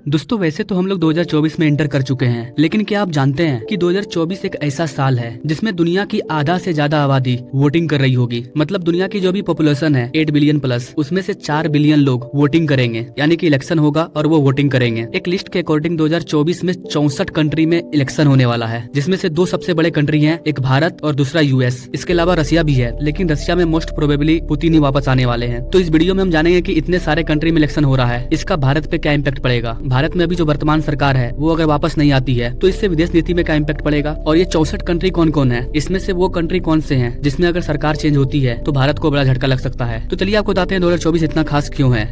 दोस्तों वैसे तो हम लोग 2024 में एंटर कर चुके हैं, लेकिन क्या आप जानते हैं कि 2024 एक ऐसा साल है जिसमें दुनिया की आधा से ज्यादा आबादी वोटिंग कर रही होगी। मतलब दुनिया की जो भी पॉपुलेशन है 8 बिलियन प्लस, उसमें से 4 बिलियन लोग वोटिंग करेंगे, यानी कि इलेक्शन होगा और वो वोटिंग करेंगे। एक लिस्ट के अकॉर्डिंग 2024 में 64 कंट्री में इलेक्शन होने वाला है, जिसमें से दो सबसे बड़े कंट्री हैं, एक भारत और दूसरा यूएस। इसके अलावा रसिया भी है, लेकिन रसिया में मोस्ट प्रोबेबली पुतिन ही वापस आने वाले हैं। तो इस वीडियो में हम जानेंगे कि इतने सारे कंट्री में इलेक्शन हो रहा है, इसका भारत पे क्या इम्पैक्ट पड़ेगा। भारत में अभी जो वर्तमान सरकार है वो अगर वापस नहीं आती है तो इससे विदेश नीति में क्या इम्पैक्ट पड़ेगा, और ये 64 कंट्री कौन कौन है, इसमें से वो कंट्री कौन से हैं जिसमें अगर सरकार चेंज होती है तो भारत को बड़ा झटका लग सकता है। तो चलिए आपको बताते हैं 2024 इतना खास क्यों है।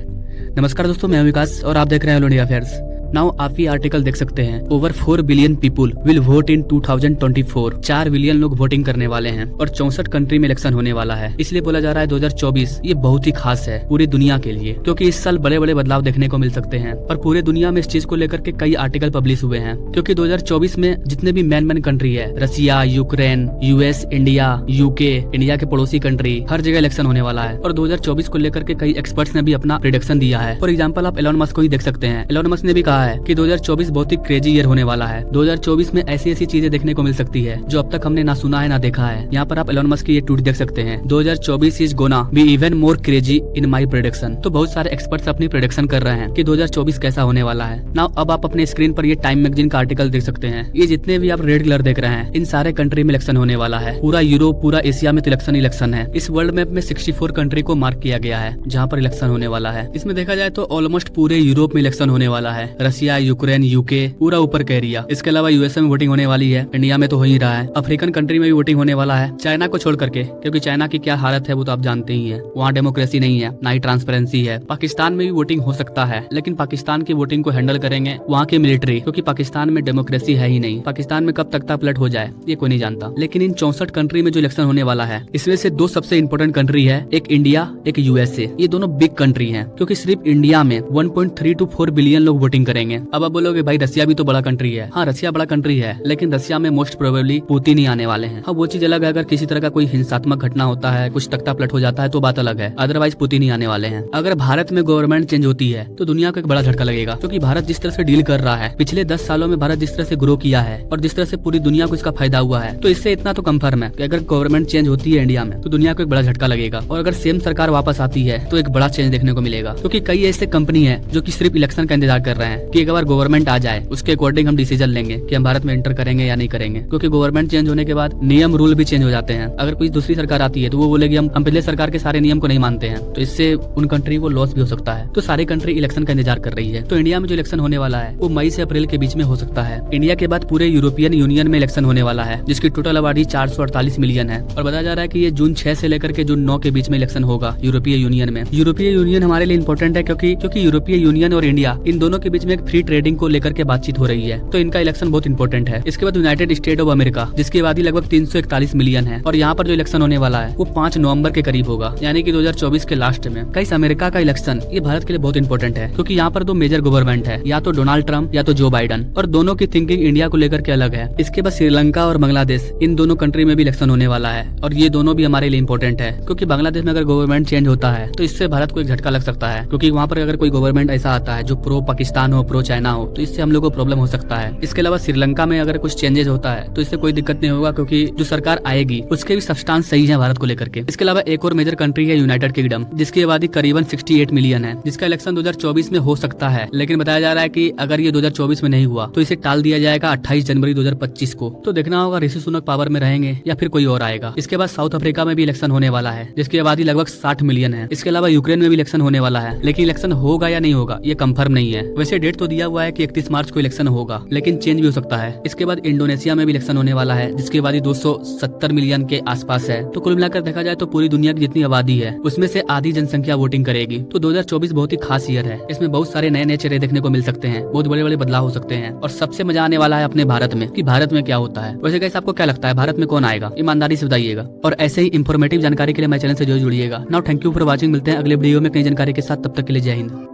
नमस्कार दोस्तों, मैं विकास और आप देख रहे हैं ऑल इंडिया अफेयर्स। नाउ आप ये आर्टिकल देख सकते हैं, over 4 billion people will vote in 2024। 4 billion लोग वोटिंग करने वाले हैं और 64 कंट्री में इलेक्शन होने वाला है। इसलिए बोला जा रहा है 2024 ये बहुत ही खास है पूरी दुनिया के लिए, क्योंकि इस साल बड़े बड़े बदलाव देखने को मिल सकते हैं और पूरे दुनिया में इस चीज को लेकर के कई आर्टिकल पब्लिश हुए हैं। क्योंकि 2024 में जितने भी मेन कंट्री है, Russia, Ukraine, US, India, UK, India के पड़ोसी कंट्री, हर जगह इलेक्शन होने वाला है। और 2024 को लेकर के कई एक्सपर्ट्स ने भी अपना प्रेडिक्शन दिया है। फॉर एग्जाम्पल आप एलोन मस्क को ही देख सकते हैं। एलोन मस्क ने भी कहा है कि 2024 बहुत ही क्रेजी ईयर होने वाला है। 2024 में ऐसी ऐसी चीजें देखने को मिल सकती है जो अब तक हमने ना सुना है ना देखा है। यहाँ पर आप एलोन मस्क की ये ट्वीट देख सकते हैं, 2024 is gonna be even more crazy in my prediction. तो बहुत सारे एक्सपर्ट्स अपनी प्रेडिक्शन कर रहे हैं कि 2024 कैसा होने वाला है। नाउ अब आप अपने स्क्रीन पर ये टाइम मैगजीन का आर्टिकल देख सकते हैं। ये जितने भी आप रेड कलर देख रहे हैं, इन सारे कंट्री में इलेक्शन होने वाला है। पूरा यूरोप, पूरा एशिया में तो इलेक्शन है। इस वर्ल्ड मैप में 64 कंट्री को मार्क किया गया है जहाँ पर इलेक्शन होने वाला है। इसमें देखा जाए तो ऑलमोस्ट पूरे यूरोप में इलेक्शन होने वाला है। रसिया, यूक्रेन, यूके, पूरा ऊपर का एरिया। इसके अलावा यूएसए में वोटिंग होने वाली है, इंडिया में तो हो ही रहा है, अफ्रीकन कंट्री में भी वोटिंग होने वाला है, चाइना को छोड़ करके, क्योंकि चाइना की क्या हालत है वो तो आप जानते ही हैं। वहाँ डेमोक्रेसी नहीं है, ना ही ट्रांसपेरेंसी है। पाकिस्तान में भी वोटिंग हो सकता है, लेकिन पाकिस्तान की वोटिंग को हैंडल करेंगे वहाँ के मिलिट्री, क्योंकि पाकिस्तान में डेमोक्रेसी है ही नहीं। पाकिस्तान में कब तख्ता पलट हो जाए ये कोई नहीं जानता। लेकिन इन 64 कंट्री में जो इलेक्शन होने वाला है, इसमें से दो सबसे इंपॉर्टेंट कंट्री है, एक इंडिया, एक यूएसए। ये दोनों बिग कंट्री है, क्योंकि सिर्फ इंडिया में 1.3 to 4 बिलियन लोग वोटिंग करेंगे। अब आप बोलोगे भाई रसिया भी तो बड़ा कंट्री है। हाँ, रसिया बड़ा कंट्री है, लेकिन रसिया में मोस्ट प्रोबेबली पुतिन ही आने वाले हैं। हाँ, वो चीज अलग है, अगर किसी तरह का कोई हिंसात्मक घटना होता है, कुछ तख्ता पलट हो जाता है तो बात अलग है, अदरवाइज पुतिन ही आने वाले हैं। अगर भारत में गवर्नमेंट चेंज होती है तो दुनिया को एक बड़ा झटका लगेगा, क्योंकि भारत जिस तरह से डील कर रहा है, पिछले 10 सालों में भारत जिस तरह से ग्रो किया है और जिस तरह से पूरी दुनिया को इसका फायदा हुआ है, तो इससे इतना तो कंफर्म है कि अगर गवर्नमेंट चेंज होती है इंडिया में तो दुनिया को एक बड़ा झटका लगेगा। और अगर सेम सरकार वापस आती है तो एक बड़ा चेंज देखने को मिलेगा, क्योंकि कई ऐसे कंपनी है जो कि सिर्फ इलेक्शन का इंतजार कर रहे हैं कि एक बार गवर्नमेंट आ जाए, उसके अकॉर्डिंग हम डिसीजन लेंगे कि हम भारत में एंटर करेंगे या नहीं करेंगे। क्योंकि गवर्नमेंट चेंज होने के बाद नियम रूल भी चेंज हो जाते हैं। अगर कोई दूसरी सरकार आती है तो वो बोलेगी हम पिछले सरकार के सारे नियम को नहीं मानते हैं, तो इससे उन कंट्री को लॉस भी हो सकता है। तो सारी कंट्री इलेक्शन का इंतजार कर रही है। तो इंडिया में जो इलेक्शन होने वाला है वो मई से अप्रैल के बीच में हो सकता है। इंडिया के बाद पूरे यूरोपियन यूनियन में इलेक्शन होने वाला है, जिसकी टोटल आबादी 448 मिलियन है। और बताया जा रहा है कि ये जून 6 से लेकर के जून 9 के बीच में इलेक्शन होगा यूरोपीय यूनियन में। यूरोपीय यूनियन हमारे लिए इंपॉर्टेंट है, क्योंकि यूरोपीय यूनियन और इंडिया इन दोनों के बीच में एक फ्री ट्रेडिंग को लेकर के बातचीत हो रही है, तो इनका इलेक्शन बहुत इंपॉर्टेंट है। इसके बाद यूनाइटेड स्टेट ऑफ अमेरिका, जिसकी आबादी लगभग 341 मिलियन है, और यहाँ पर जो इलेक्शन होने वाला है वो 5 नवंबर के करीब होगा, यानी कि 2024 के लास्ट में। कई अमेरिका का इलेक्शन ये भारत के लिए बहुत इंपॉर्टेंट है, क्योंकि यहाँ पर दो मेजर गवर्नमेंट है, या तो डोनाल्ड ट्रंप या तो जो बाइडन, और दोनों की थिंकिंग इंडिया को लेकर के अलग है। इसके बाद श्रीलंका और बांग्लादेश, इन दोनों कंट्री में भी इलेक्शन होने वाला है, और ये दोनों भी हमारे लिए इंपॉर्टेंट है, क्योंकि बांग्लादेश में अगर गवर्नमेंट चेंज होता है तो इससे भारत को एक झटका लग सकता है, क्योंकि वहाँ पर अगर कोई गवर्नमेंट ऐसा आता है जो प्रो पाकिस्तान हो, प्रो चाइना हो, तो इससे हम लोग को प्रॉब्लम हो सकता है। इसके अलावा श्रीलंका में अगर कुछ चेंजेस होता है तो इससे कोई दिक्कत नहीं होगा, क्योंकि जो सरकार आएगी उसके भी सब्सटेंस सही है भारत को लेकर के। इसके अलावा एक और मेजर कंट्री है यूनाइटेड किंगडम, जिसकी आबादी करीबन 68 मिलियन है, जिसका इलेक्शन 2024 में हो सकता है। लेकिन बताया जा रहा है कि अगर ये 2024 में नहीं हुआ तो इसे टाल दिया जाएगा 28 जनवरी 2025 को। तो देखना होगा ऋषि सुनक पावर में रहेंगे या फिर कोई और आएगा। इसके बाद साउथ अफ्रीका में भी इलेक्शन होने वाला है, जिसकी आबादी लगभग 60 मिलियन है। इसके अलावा यूक्रेन में भी इलेक्शन होने वाला है, लेकिन इलेक्शन होगा या नहीं होगा ये कंफर्म नहीं है। वैसे डेट तो दिया हुआ है कि 31 मार्च को इलेक्शन होगा, लेकिन चेंज भी हो सकता है। इसके बाद इंडोनेशिया में भी इलेक्शन होने वाला है, जिसकी आबादी 270 मिलियन के आसपास है। तो कुल मिलाकर देखा जाए तो पूरी दुनिया की जितनी आबादी है उसमें से आधी जनसंख्या वोटिंग करेगी। तो 2024 बहुत ही खास ईयर है, इसमें बहुत सारे नए नए चेहरे देखने को मिल सकते हैं, बहुत बड़े बड़े बदलाव हो सकते हैं, और सबसे मजा आने वाला है अपने भारत में कि भारत में क्या होता है। वैसे गाइस आपको क्या लगता है भारत में कौन आएगा, ईमानदारी से बताइएगा। और ऐसे ही इंफॉर्मेटिव जानकारी के लिए मेरे चैनल से जरूर जुड़िएगा। Now thank you for watching, मिलते हैं अगले वीडियो में कई जानकारी के साथ, तब तक के लिए जय हिंद।